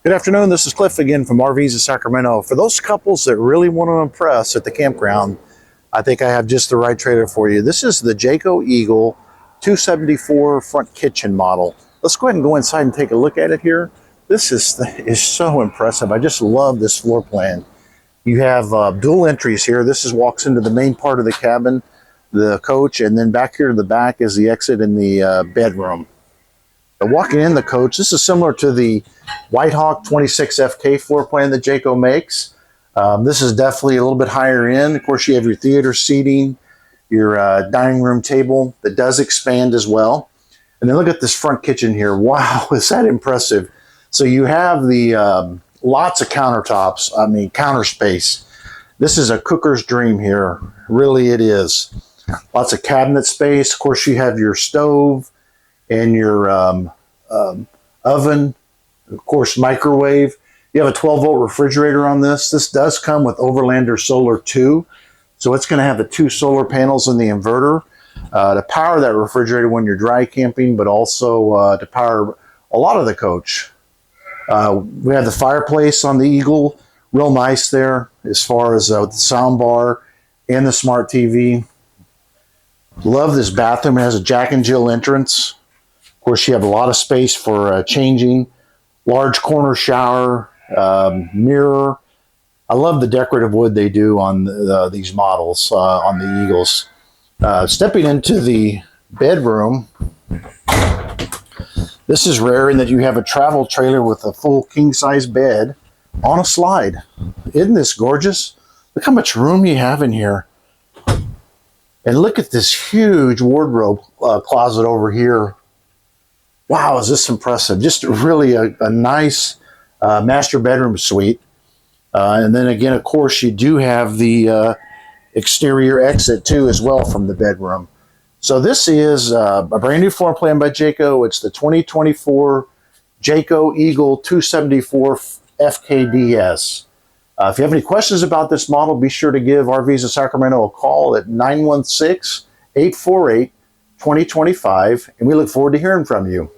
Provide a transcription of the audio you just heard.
Good afternoon, this is Cliff again from RVs of Sacramento. For those couples that really want to impress at the campground, I think I have just the right trailer for you. This is the Jayco Eagle 274 front kitchen model. Let's go ahead and go inside and take a look at it here. This is so impressive. I just love this floor plan. You have dual entries here. This walks into the main part of the cabin, the coach, and then back here to the back is the exit in the bedroom. Walking in the coach, this is similar to the Whitehawk 26FK floor plan that Jayco makes. This is definitely a little bit higher end. Of course, you have your theater seating, your dining room table that does expand as well. And then look at this front kitchen here. Wow, is that impressive? So you have the lots of countertops, counter space. This is a cooker's dream here. Really, it is. Lots of cabinet space. Of course, you have your stove and your oven, of course, microwave. You have a 12-volt refrigerator on this. This does come with Overlander Solar 2, so it's going to have the 2 solar panels and the inverter to power that refrigerator when you're dry camping, but also to power a lot of the coach. We have the fireplace on the Eagle, real nice there as far as the sound bar and the smart TV. Love this bathroom. It has a Jack and Jill entrance. Of course, you have a lot of space for changing. Large corner shower, mirror. I love the decorative wood they do on these models, on the Eagles. Stepping into the bedroom, this is rare in that you have a travel trailer with a full king-size bed on a slide. Isn't this gorgeous? Look how much room you have in here. And look at this huge wardrobe closet over here. Wow, is this impressive. Just really a nice master bedroom suite. And then again, of course, you do have the exterior exit too as well from the bedroom. So this is a brand new floor plan by Jayco. It's the 2024 Jayco Eagle 274 FKDS. If you have any questions about this model, be sure to give RVs of Sacramento a call at 916-848-2025, and we look forward to hearing from you.